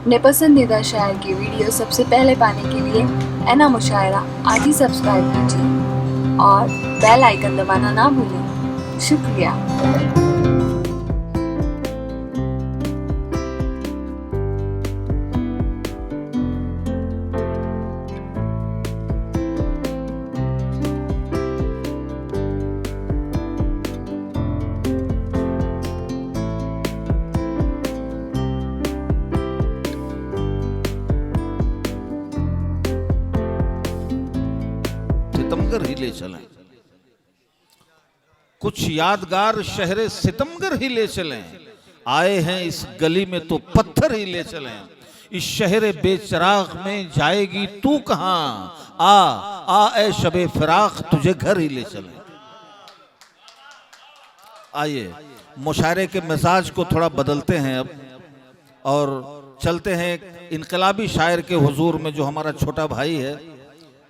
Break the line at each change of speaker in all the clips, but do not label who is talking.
अपने पसंदीदा शायर की वीडियो सबसे पहले पाने के लिए एना मुशायरा आज ही सब्सक्राइब कीजिए और बेल आइकन दबाना ना भूलें। शुक्रिया।
सितमगर ही ले चलें, कुछ यादगार शहरे सितमगर ही ले चलें। आए हैं इस गली में तो पत्थर ही ले चलें। इस शहरे बेचराग में जाएगी तू कहां, आ आ ए शबे फिराक तुझे घर ही ले चलें। आइए मुशायरे के मिजाज को थोड़ा बदलते हैं अब और चलते हैं इनकलाबी शायर के हुजूर में, जो हमारा छोटा भाई है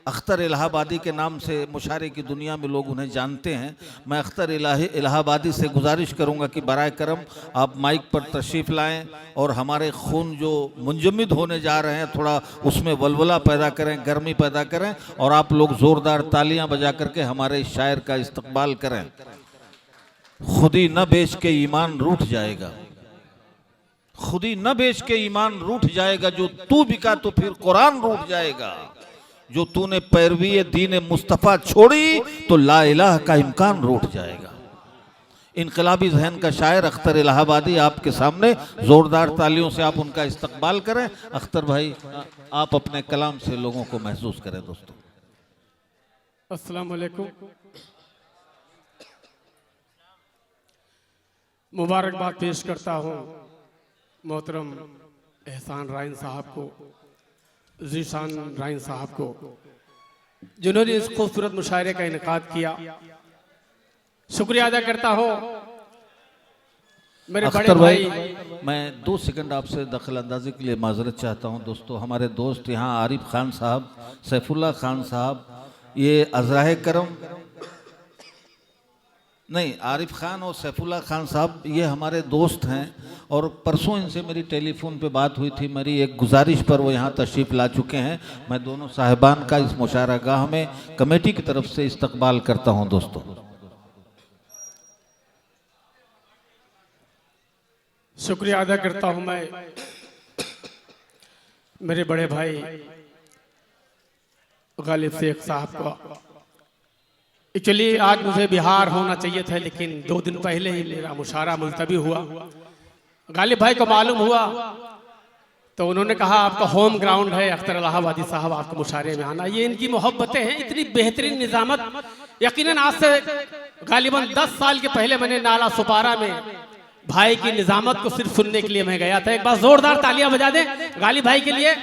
अख्तर इलाहाबादी के नाम से मुशायरे की दुनिया में लोग उन्हें जानते हैं। मैं अख्तर इलाहाबादी से गुजारिश करूंगा कि बराए करम आप माइक पर तशरीफ़ लाएं और हमारे खून जो मुंजमद होने जा रहे हैं थोड़ा उसमें वलवला पैदा करें, गर्मी पैदा करें और आप लोग ज़ोरदार तालियां बजा करके हमारे शायर का इस्तकबाल करें। खुदी न बेच के ईमान रूठ जाएगा, खुदी न बेच के ईमान रूठ जाएगा। जो तू बिका तो फिर कुरान रूठ जाएगा। जो तूने पैरवी दीन मुस्तफ़ा छोड़ी तो ला इलाह का इम्कान रूठ जाएगा। इनकलाबी जहन का शायर अख्तर इलाहाबादी आपके सामने, जोरदार तालियों से आप उनका इस्तकबाल करें। अख्तर भाई आप अपने कलाम से लोगों को महसूस करें। दोस्तों
अस्सलाम वालेकुम। मुबारकबाद पेश करता हूँ मोहतरम एहसान राइन साहब को, ज़ीशान राइन साहब को, जिन्होंने इस खूबसूरत मुशायरे का इनेकाद किया। शुक्रिया अदा करता हूँ मेरे बड़े भाई।
मैं 2 सेकंड आपसे दखल अंदाजी के लिए माजरत चाहता हूँ। दोस्तों हमारे दोस्त यहाँ आरिफ खान साहब, सैफुल्ला खान साहब, ये अज़राए करम नहीं, आरिफ खान और सैफुल्ला खान साहब ये हमारे दोस्त हैं और परसों इनसे मेरी टेलीफोन पे बात हुई थी। मेरी एक गुजारिश पर वो यहाँ तशरीफ़ ला चुके हैं। मैं दोनों साहिबान का इस मुशायरागाह में कमेटी की तरफ से इस्तकबाल करता हूँ। दोस्तों
शुक्रिया अदा करता हूँ मैं मेरे बड़े भाई गालिब शेख साहब का। एक्चुअली आज मुझे बिहार होना चाहिए था, लेकिन 2 दिन पहले ही मेरा मुशायरा मुलतवी हुआ। गालिब भाई को मालूम हुआ तो उन्होंने कहा आपका होम ग्राउंड है अख्तर इलाहाबादी साहब, आपको मुशायरे में आना। ये इनकी मोहब्बतें हैं, इतनी बेहतरीन निजामत। यकीनन आज से गालिबन 10 साल के पहले मैंने नाला सुपारा में भाई की निजामत को सिर्फ सुनने के लिए मैं गया था। एक बार जोरदार तालियां बजा दें गालिब भाई के लिए।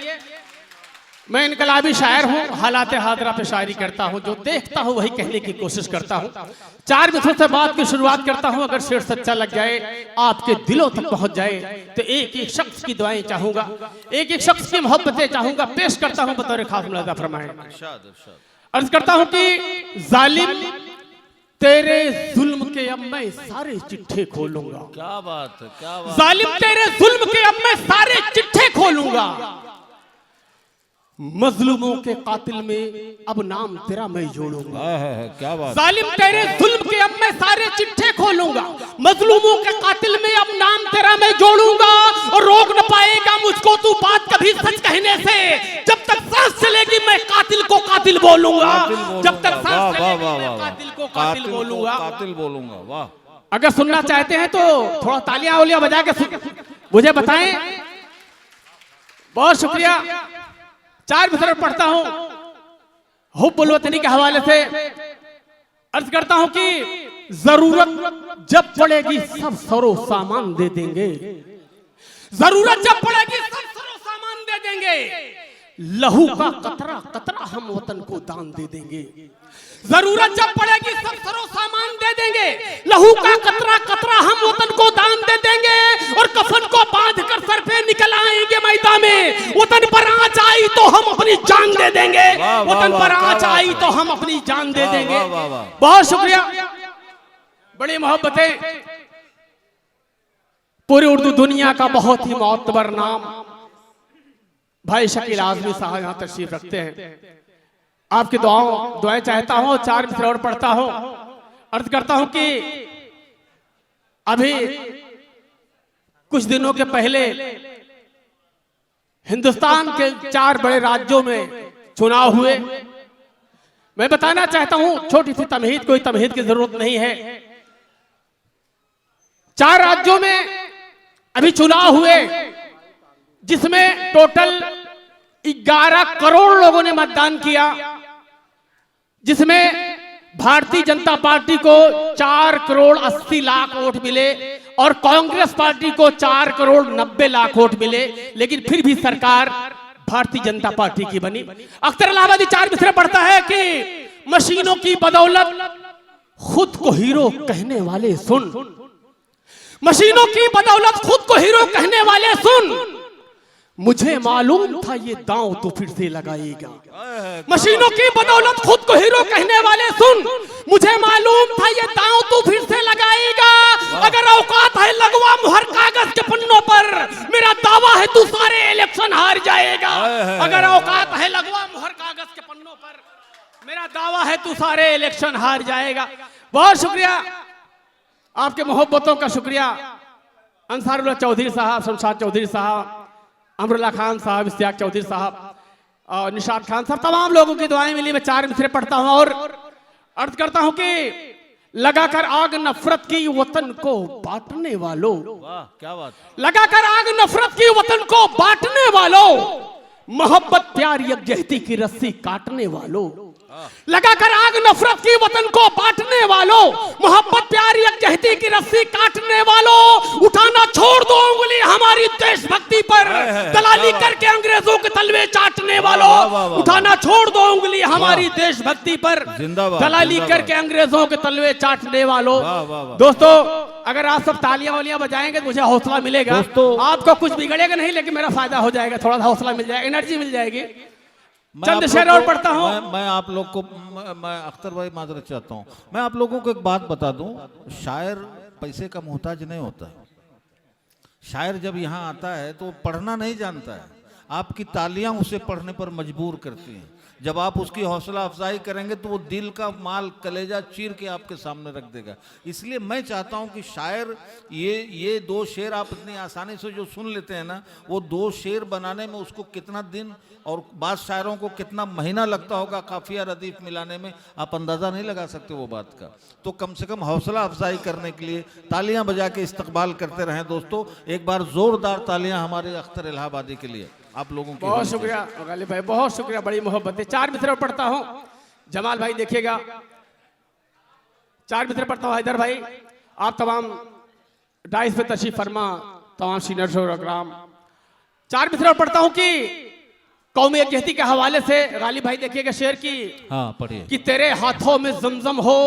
मैं इनकलाबी शायर हूँ, हालात हादरा पे शायरी करता हूँ, जो देखता हूँ वही कहने की कोशिश करता हूँ। 4 मित्रों से बात की शुरुआत करता हूँ। अगर शेर सच्चा लग जाए, आपके दिलों तक पहुंच जाए, तो एक एक शख्स की दुआएं चाहूंगा, एक एक शख्स की मोहब्बतें चाहूंगा। पेश करता हूँ बतौर खास मुलाजा फरमाएं। अर्ज करता हूँ कि जालिम तेरे जुल्म के अब मैं सारे चिट्ठे खोलूंगा।
क्या बात है, क्या बात।
जालिम तेरे जुल्म के अब मैं सारे चिट्ठे खोलूंगा। मजलूमों के कातिल में अब नाम तेरा मैं जोड़ूंगा।
क्या बात।
जालिम तेरे जुल्म के अब मैं सारे चिट्ठे खोलूंगा। मजलूमों के कातिल में अब नाम तेरा मैं जोड़ूंगा। और रोक न पाएगा मुझको तू बात कभी सच कहने से। जब तक सांस चलेगी मैं कातिल को कातिल बोलूंगा। जब तक सांस चलेगी मैं कातिल को कातिल बोलूंगा।
कातिल बोलूंगा। वाह।
अगर सुनना चाहते हैं तो थोड़ा तालियां उलियां बजा के मुझे बताएं। बहुत शुक्रिया। 4 मिसर पढ़ता हूं हुब्बुल वतनी के हवाले से। अर्ज करता हूं कि जरूरत जब पड़ेगी सब सरो सामान दे देंगे। जरूरत जब पड़ेगी सब सरो सामान दे देंगे। लहू का कतरा कतरा हम वतन को दान दे देंगे। जरूरत जब पड़ेगी सब सरो सामान दे देंगे। लहू का कतरा कतरा हम वतन को दान दे देंगे। और कफन को बांध कर सर पे निकल आएंगे मैदान में। वतन पर आँच आई तो हम अपनी जान दे देंगे। वतन पर आँच आई तो हम अपनी जान दे देंगे। बहुत शुक्रिया। बड़ी मोहब्बतें। पूरी उर्दू दुनिया का बहुत ही मोतबर नाम भाई शकील आजमी साहब यहाँ तशरीफ रखते हैं। आपकी दुआएं चाहता हूँ, 4 मिसरे और पढ़ता हूँ। अर्ज करता हूँ कि अभी कुछ दिनों के पहले हिंदुस्तान के 4 बड़े राज्यों में चुनाव हुए। मैं बताना चाहता हूं, छोटी सी तमहीद, कोई तमहीद की जरूरत नहीं है। 4 राज्यों में अभी चुनाव हुए जिसमें टोटल 11 करोड़ लोगों ने मतदान किया, जिसमें भारतीय जनता पार्टी को 4 करोड़ 80 लाख वोट मिले और कांग्रेस पार्टी को 4 करोड़ 90 लाख वोट मिले। लेकिन फिर भी सरकार भारतीय जनता पार्टी की बनी। अख्तर इलाहाबादी 4 मिसरे पढ़ता है कि मशीनों की बदौलत खुद को हीरो कहने वाले सुन, मशीनों की बदौलत खुद को हीरो कहने वाले सुन, मुझे मालूम था ये दांव तो फिर से लगाएगा। मशीनों की बदौलत खुद को हीरो कहने वाले सुन, मुझे मालूम था ये दांव तो फिर से लगाएगा। अगर औकात है लगवा मुहर कागज के पन्नों पर, मेरा दावा है तू सारे इलेक्शन हार जाएगा। अगर औकात है लगवा मुहर कागज के पन्नों पर, मेरा दावा है तू सारे इलेक्शन हार जाएगा। बहुत शुक्रिया, आपके मोहब्बतों का शुक्रिया। अंसारुल्लाह चौधरी साहब, शमशाद चौधरी साहब, अमरुल्लाह खान साहब, इश्तियाक चौधरी साहब और निशाद खान साहब, तमाम लोगों की दुआएं मिली। मैं 4 मिसरे पढ़ता हूं और अर्ज करता हूं कि लगाकर आग नफरत की वतन को बांटने वालों,
वाह क्या बात,
लगाकर आग नफरत की वतन को बांटने वालों, मोहब्बत प्यार यकजहती की रस्सी काटने वालों, लगाकर आग नफरत की वतन को बांटने वालों, मोहब्बत प्यार यकजहती की रस्सी काटने वालों, उठाना छोड़ दो उंगली हमारी देशभक्ति पर, दलाली करके अंग्रेजों के तलवे चाटने वालों, उठाना छोड़ दो उंगली हमारी देशभक्ति पर, दलाली करके अंग्रेजों के तलवे चाटने वालों। दोस्तों, अगर आप सब तालियां वालियां बजाएंगे तो मुझे हौसला मिलेगा। आपको कुछ बिगड़ेगा नहीं, लेकिन मेरा फायदा हो जाएगा, थोड़ा सा हौसला मिल जाएगा, एनर्जी मिल जाएगी। चंद शेर और पढ़ता हूं।
मैं आप लोग को, मैं अख्तर भाई माजरत चाहता हूं, मैं आप लोगों को एक बात बता दूं, शायर पैसे का मोहताज नहीं होता। शायर जब यहाँ आता है तो पढ़ना नहीं जानता है, आपकी तालियां उसे पढ़ने पर मजबूर करती हैं। जब आप उसकी हौसला अफजाई करेंगे तो वो दिल का माल कलेजा चीर के आपके सामने रख देगा। इसलिए मैं चाहता हूं कि शायर ये 2 शेर आप इतनी आसानी से जो सुन लेते हैं ना, वो 2 शेर बनाने में उसको कितना दिन और बाद शायरों को कितना महीना लगता होगा काफिया रदीफ मिलाने में, आप अंदाज़ा नहीं लगा सकते वो बात का। तो कम से कम हौसला अफजाई करने के लिए तालियां बजा के इस्तकबाल करते रहें। दोस्तों, एक बार जोरदार तालियां हमारे अख्तर इलाहाबादी के लिए आप लोगों की।
बहुत शुक्रिया गालिब भाई, बहुत शुक्रिया, बड़ी मोहब्बत है। 4 मिसरे पढ़ता हूं, जमाल भाई देखिएगा। 4 मिसरे पढ़ता हूं, हैदर भाई आप तमाम डाइस पे तशरीफ फरमा, तमाम सीनियर और अकराम। 4 मिसरे पढ़ता हूं कि कौमी यकजहती के हवाले से गालिब भाई देखिएगा शेर की।
हाँ पढ़िए।
कि तेरे हाथों में जमजम हो,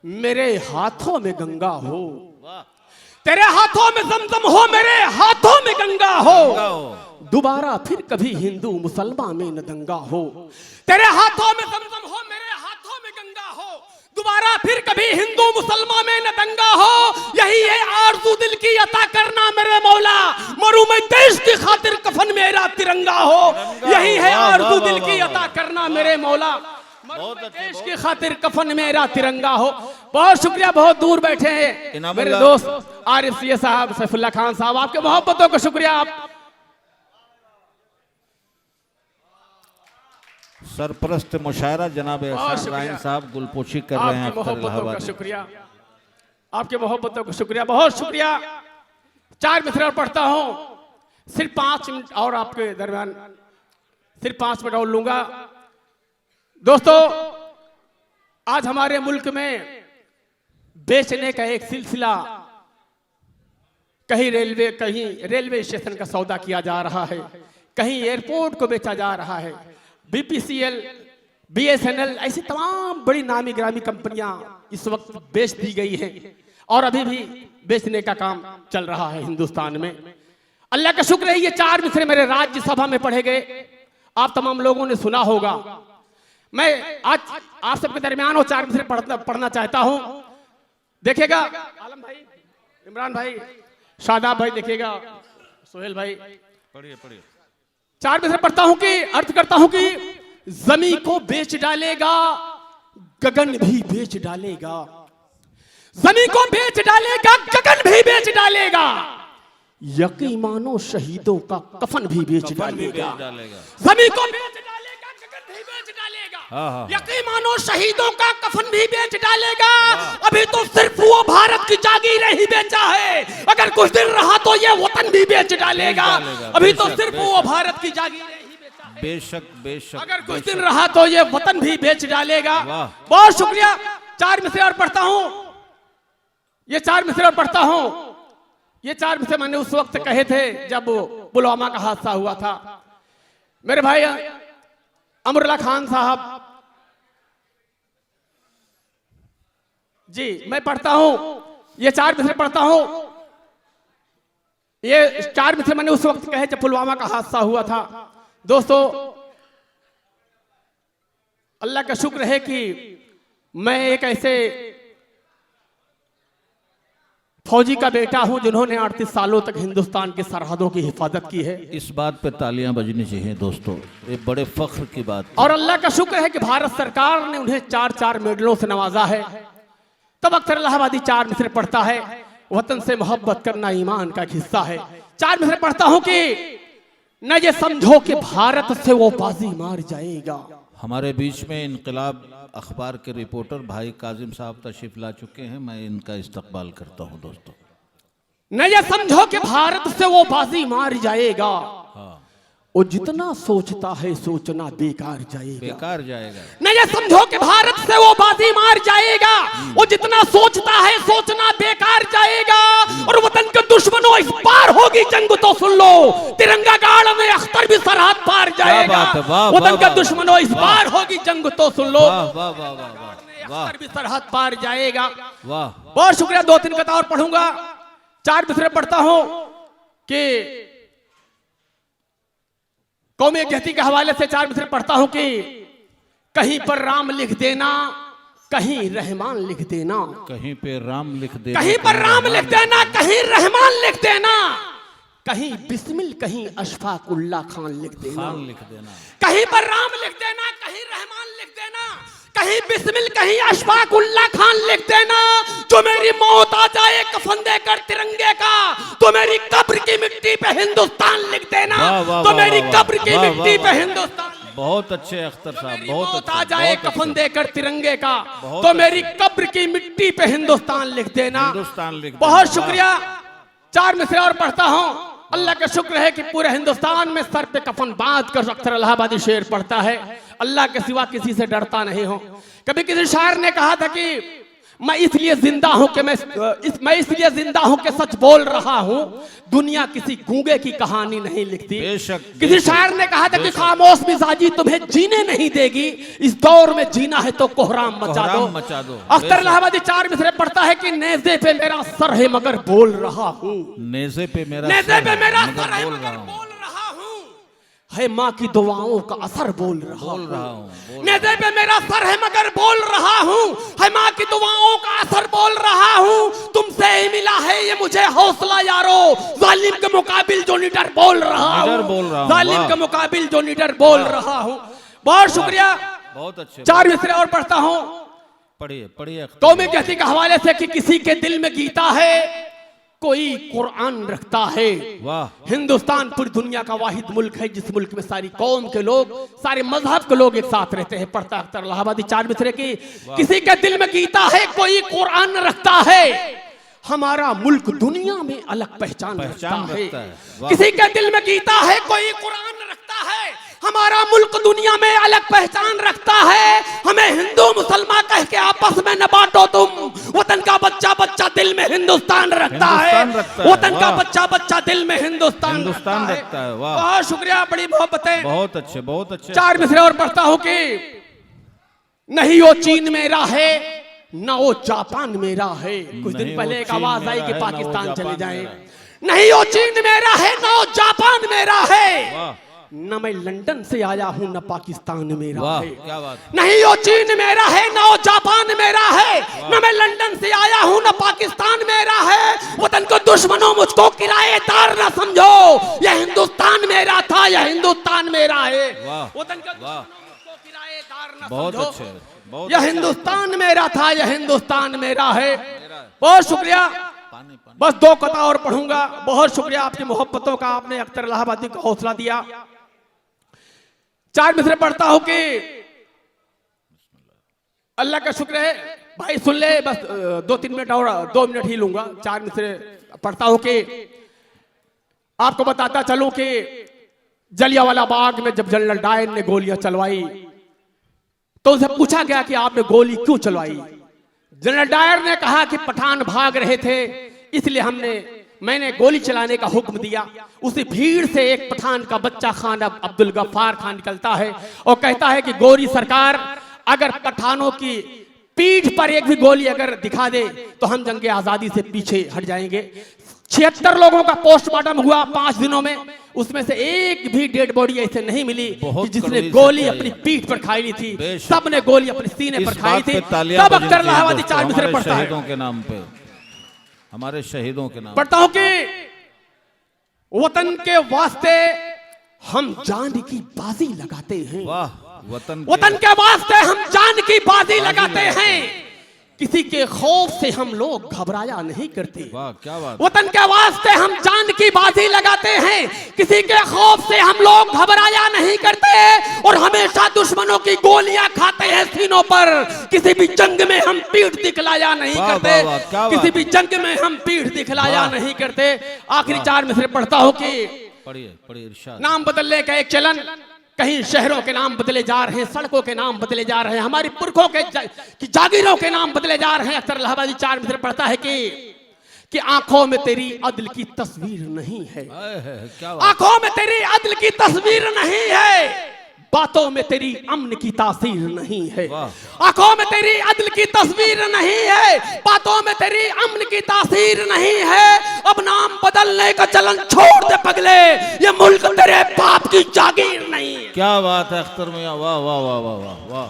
मेरे हाथों में गंगा हो, तेरे हाथों में जमजम हो, मेरे हाथों में गंगा हो, दोबारा फिर कभी हिंदू मुसलमान में न दंगा हो। तेरे हाथों में जमजम हो, मेरे हाथों में गंगा हो, दोबारा फिर कभी हिंदू मुसलमान में न दंगा हो। यही है आरज़ू दिल की अता करना मेरे मौला, मरूं मैं देश की खातिर कफन मेरा तिरंगा हो। यही है आरज़ू दिल की अता करना मेरे मौला, देश की खातिर कफन मेरा तिरंगा हो। बहुत शुक्रिया, बहुत दूर बैठे हैं मेरे दोस्त आरिफ सीए साहब, सैफुल्लाह खान साहब, आपके मोहब्बतों का शुक्रिया। आप
सरपरस्त मुशायरा जनाब राइन साहब गुलपोशी कर रहे हैं अख्तर इलाहाबादी।
शुक्रिया, आपके मोहब्बतों का शुक्रिया, बहुत शुक्रिया। 4 मिसरे पढ़ता हूं, सिर्फ 5 मिनट और आपके दरमियान, सिर्फ 5 मिनट और लूंगा। दोस्तों, आज हमारे मुल्क में बेचने का एक सिलसिला, कहीं रेलवे स्टेशन का सौदा किया जा रहा है, कहीं एयरपोर्ट को बेचा जा रहा है। BPCL, BSNL ऐसी तमाम बड़ी नामी ग्रामी कंपनियां इस वक्त बेच दी गई हैं और अभी भी बेचने का काम चल रहा है हिंदुस्तान में। अल्लाह का शुक्र है, ये 4 मिसरे मेरे राज्यसभा में पढ़े गए, आप तमाम लोगों ने सुना होगा। मैं आज आप सबके दरमियान वो 4 मिसरे पढ़ना चाहता हूं। देखिएगा आलम भाई, इमरान भाई, शादाब भाई, देखिएगा सोहेल भाई,
पढ़िए।
चार मिसरे पढ़ता हूं कि अर्थ करता हूं कि जमीन को बेच डालेगा, गगन भी बेच डालेगा। जमीन को बेच डालेगा, गगन भी बेच डालेगा। यकीन मानो शहीदों का कफन भी बेच डालेगा। जमीन को बेच डालेगा, गगन भी बेच डालेगा। यकीन मानो शहीदों का कफन भी बेच डालेगा। अभी तो सिर्फ वो भारत की जागीर ही बेचा है, अगर कुछ दिन रहा तो ये वतन भी बेच डालेगा। अभी तो सिर्फ वो भारत की जागीर ही बेचा है,
बेशक बेशक,
अगर कुछ दिन रहा तो ये वतन भी बेच डालेगा। बहुत शुक्रिया। चार मिसरे और पढ़ता हूं, ये चार मिसरे और पढ़ता हूं। ये चार मिसरे मैंने उस वक्त कहे थे जब पुलवामा का हादसा हुआ था। मेरे भाई अमरुल्ला खान साहब जी, मैं पढ़ता हूं, ये चार मिसरे पढ़ता हूं। ये चार मिसरे मैंने उस वक्त कहे जब पुलवामा का हादसा हुआ था। दोस्तों, अल्लाह का शुक्र है कि मैं एक ऐसे फौजी का बेटा हूं जिन्होंने 38 सालों तक हिंदुस्तान की सरहदों की हिफाजत की है।
इस बात पे तालियां बजनी चाहिए दोस्तों, ये बड़े फख्र की बात।
और अल्लाह का शुक्र है कि भारत सरकार ने उन्हें 4-4 मेडलों से नवाजा है। तब अक्सर इलाहाबादी चार मिसरे पढ़ता है, वतन से मोहब्बत करना ईमान का एक हिस्सा है। चार मिसरे पढ़ता हूं कि न ये समझो कि भारत से वो बाजी मार जाएगा।
हमारे बीच में इनकलाब अखबार के रिपोर्टर भाई काजिम साहब तशरीफ ला चुके हैं, मैं इनका इस्तकबाल करता हूं दोस्तों।
न ये समझो कि भारत से वो बाजी मार जाएगा। वो जितना सोचता है सोचना बेकार जाएगा,
बेकार जाएगा।
न ये समझो कि भारत से वो बाजी मार जाएगा। वो जितना सोचता है सोचना बेकार जाएगा। और वतन के दुश्मनों, इस बार होगी जंग तो सुन लो, तिरंगा गाड़ में अख्तर भी सरहद पार जाएगा। वतन के दुश्मनों, इस बार होगी जंग तो सुन लो, अख्तर भी सरहद पार जाएगा।
वाह,
बहुत शुक्रिया। 2-3 कथा और पढ़ूंगा। चार मिसरे पढ़ता हूं कि कौमी एकजहती के हवाले से चार मिसरे पढ़ता हूं कि कहीं पर राम लिख देना, कहीं रहमान लिख देना।
कहीं पे राम लिख देना,
कहीं पर राम लिख देना, कहीं रहमान लिख देना। कहीं बिस्मिल, कहीं अशफाकुल्ला खान लिख देना।
खान लिख देना।
कहीं पर राम लिख देना, कहीं रहमान लिख देना। कहीं बिस्मिल, कहीं अशफाकुल्ला खान लिख देना। जो मेरी मौत आ जाए कफन देकर तिरंगे का, तो मेरी कब्र की मिट्टी पे हिंदुस्तान लिख देना। तो मेरी कब्र की मिट्टी पे हिंदुस्तान।
बहुत अच्छे अख्तर साहब, बहुत
मौत आ जाए कफन देकर तिरंगे का, तो मेरी कब्र की मिट्टी पे हिंदुस्तान लिख देना।
हिंदुस्तान लिख देना।
बहुत शुक्रिया। चार मिसरे और पढ़ता हूं। अल्लाह का शुक्र है कि पूरे हिंदुस्तान में सर पे कफन बांध कर अख्तर इलाहाबादी शेर पढ़ता है। अल्लाह के सिवा किसी से डरता नहीं हो। कभी किसी शायर ने कहा था कि मैं इसलिए जिंदा हूं कि मैं इसलिए जिंदा हूं कि सच बोल रहा हूं। दुनिया किसी गूंगे की कहानी नहीं लिखती। किसी शायर ने कहा था कि खामोश मिजाजी तुम्हें जीने नहीं देगी, इस दौर में जीना है तो कोहराम मचा दो। अख्तर इलाहाबादी चार मिसरे पढ़ता है कि नेज़े पे मेरा सर है मगर बोल रहा हूं।
नेज़े पे मेरा
सर है मगर बोल रहा हूं। है माँ की दुआओं का असर बोल रहा हूँ। नेज़े पे मेरा सर है मगर बोल रहा हूँ। है माँ की दुआओं का असर बोल रहा हूँ। तुमसे ही मिला है ये मुझे हौसला यारो, जालिम के मुकाबिल जो निडर बोल रहा हूँ। जालिम के मुकाबिल जो निडर बोल रहा हूँ। बहुत शुक्रिया।
बहुत अच्छे।
चार मिसरे और पढ़ता हूँ।
पढ़िए।
कौमी एकजहती के हवाले से कि किसी के दिल में गीता है, कोई कुरान रखता है।
वाह।
हिंदुस्तान पूरी दुनिया का वाहिद मुल्क है जिस मुल्क में सारी कौम के लोग, सारे मजहब के लोग एक साथ रहते हैं। पढ़ता अख्तर इलाहाबादी चार मिसरे की किसी के दिल में गीता है, कोई कुरान रखता है। हमारा मुल्क दुनिया में अलग पहचान रखता है। किसी के दिल में गीता है, कोई कुरान रखता है। हमारा मुल्क दुनिया में अलग पहचान रखता है। हमें हिंदू मुसलमान कह के आपस में न बांटो तुम। वतन का बच्चा बच्चा दिल में हिंदुस्तान रखता है। वतन का बच्चा बच्चा दिल में हिंदुस्तान रखता है। बहुत शुक्रिया, बड़ी मोहब्बतें।
बहुत अच्छे।
चार मिसरे और पढ़ता हूं कि नहीं वो चीन मेरा है, न वो जापान मेरा है। कुछ दिन पहले एक आवाज आई कि पाकिस्तान चले जाएं। नहीं वो चीन मेरा है, न वो जापान मेरा है। न मैं लंदन से आया हूं, न पाकिस्तान मेरा है।
क्या बात।
नहीं वो चीन मेरा है, न वो जापान मेरा है। न मैं लंदन से आया हूं, न पाकिस्तान मेरा है। वतन को दुश्मनों मुझको किराएदार न समझो, यह हिंदुस्तान मेरा था, यह हिंदुस्तान मेरा है।
वाह,
वतन का
वाह,
दुश्मनों को किराएदार न
बहुत
समझो।
अच्छे, बहुत
यह
अच्छे।
हिंदुस्तान मेरा था, यह हिंदुस्तान मेरा है। बहुत शुक्रिया।
पानी पानी।
बस 2 कथा और पढ़ूंगा। बहुत शुक्रिया आपकी मोहब्बतों का, आपने अख्तर इलाहाबादी को हौसला दिया। 4 मिसरे पढ़ता हूं कि अल्लाह का शुक्र है। भाई सुन ले, बस 2-3 मिनट और 2 मिनट ही लूंगा। 4 मिसरे पढ़ता हूं कि आपको बताता चलूं कि जलियांवाला बाग में जब जनरल डायर ने गोलियां चलवाई तो उनसे पूछा गया कि आपने गोली क्यों चलवाई। जनरल डायर ने कहा कि पठान भाग रहे थे, इसलिए मैंने गोली चलाने का हुक्म दिया। उसी भीड़ से एक पठान का बच्चा खान अब्दुल गफ्फार खान निकलता है और कहता है कि गोरी सरकार, अगर पठानों की पीठ पर एक भी गोली अगर दिखा दे तो हम जंगे आजादी से पीछे हट जाएंगे। 76 लोगों का पोस्टमार्टम हुआ 5 दिनों में, उसमें से एक भी डेड बॉडी ऐसे नहीं मिली कि जिसने गोली अपनी पीठ पर खाई थी। सब ने गोली अपने सीने पर खाई थी। तब अख्तर इलाहाबादी 4 मिसरे पढ़ता है।
शहीदों के नाम पे, हमारे शहीदों के नाम
पढ़ता हूं कि वतन के वास्ते हम जान की बाजी लगाते हैं।
वाह,
वतन के वास्ते हम जान की बाजी लगाते हैं। किसी के खौफ से हम लोग घबराया नहीं करते।
वाह, क्या बात।
वतन के वास्ते हम जान की बाजी लगाते हैं। किसी के खौफ से हम लोग घबराया नहीं करते और हमेशा दुश्मनों की गोलियां खाते हैं सीनों पर। किसी भी जंग में हम पीठ दिखलाया नहीं करते। किसी भी जंग में हम पीठ दिखलाया नहीं करते। आखिरी 4 मिसरे पढ़ता हूं कि
पढ़िए इरशाद।
नाम बदलने का एक चलन, कहीं शहरों के नाम बदले जा रहे हैं, सड़कों के नाम बदले जा रहे हैं, हमारी पुरखों के जागीरों के नाम बदले जा रहे हैं। अख्तर इलाहाबादी 4 मिसरे पढ़ता है कि आंखों में तेरी अदल की तस्वीर नहीं है।
क्या बात।
आंखों में तेरी अदल की तस्वीर नहीं है, बातों में तेरी अमन की तासीर नहीं है। आंखों में तेरी अदल की तस्वीर नहीं है, बातों में तेरी अमन की तासीर नहीं है। अब नाम बदलने का चलन छोड़ दे पगले, ये मुल्क तेरे बाप की जागीर नहीं है।
क्या बात है अख्तर मियां, वाह वाह वाह वाह वाह वाह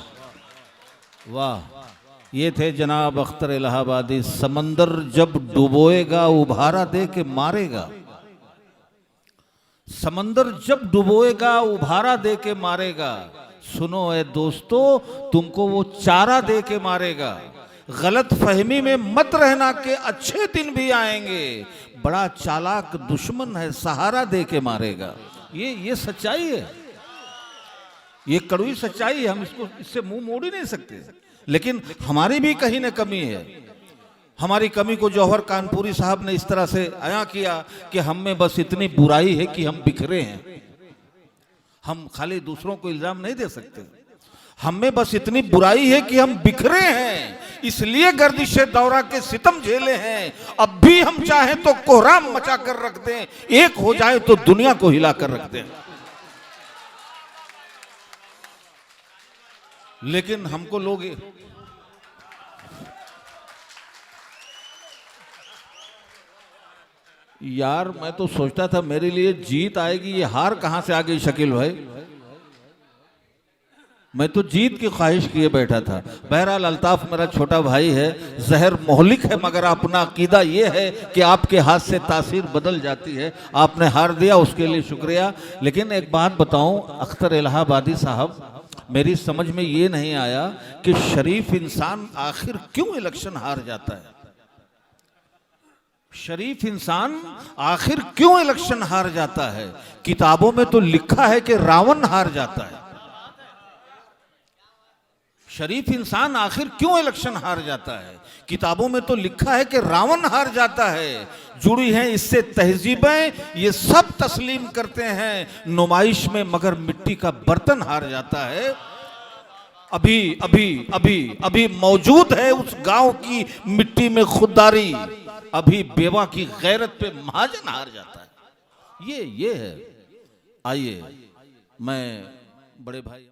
वाह। ये थे जनाब अख्तर इलाहाबादी। समंदर जब डुबोएगा उभारा दे के मारेगा। समंदर जब डुबोएगा उभारा दे के मारेगा। सुनो ए दोस्तों, तुमको वो चारा दे के मारेगा। गलत फहमी में मत रहना कि अच्छे दिन भी आएंगे। बड़ा चालाक दुश्मन है, सहारा दे के मारेगा। ये सच्चाई है, ये कड़वी सच्चाई है। हम इससे मुंह मोड़ ही नहीं सकते। लेकिन हमारी भी कहीं ना कमी है। हमारी कमी को जौहर कानपुरी साहब ने इस तरह से अया किया कि हम में बस इतनी बुराई है कि हम बिखरे हैं। हम खाली दूसरों को इल्जाम नहीं दे सकते। हम में बस इतनी बुराई है कि हम बिखरे हैं, इसलिए गर्दिशे दौरा के सितम झेले हैं। अब भी हम चाहें तो कोहराम मचा कर रख दें, एक हो जाए तो दुनिया को हिला कर रख दें। लेकिन हमको लोग यार, मैं तो सोचता था मेरे लिए जीत आएगी, ये हार कहां से आ गई शकील भाई। मैं तो जीत की ख्वाहिश किए बैठा था। बहरहाल अल्ताफ मेरा छोटा भाई है, जहर मोहलिक है, मगर अपना अकीदा ये है कि आपके हाथ से तासीर बदल जाती है। आपने हार दिया, उसके लिए शुक्रिया। लेकिन एक बात बताऊं अख्तर इलाहाबादी साहब, मेरी समझ में ये नहीं आया कि शरीफ इंसान आखिर क्यों इलेक्शन हार जाता है। शरीफ इंसान आखिर क्यों इलेक्शन हार जाता है। किताबों में तो लिखा है कि रावण हार जाता है। शरीफ इंसान आखिर क्यों इलेक्शन हार जाता है। किताबों में तो लिखा है कि रावण हार जाता है। जुड़ी हैं इससे तहजीबें, ये सब तस्लीम करते हैं नुमाइश में, मगर मिट्टी का बर्तन हार जाता है। अभी अभी अभी अभी मौजूद है उस गांव की मिट्टी में खुददारी। अभी बेवा की गैरत पे महाजन हार जाता है। ये है। आइए मैं बड़े भाई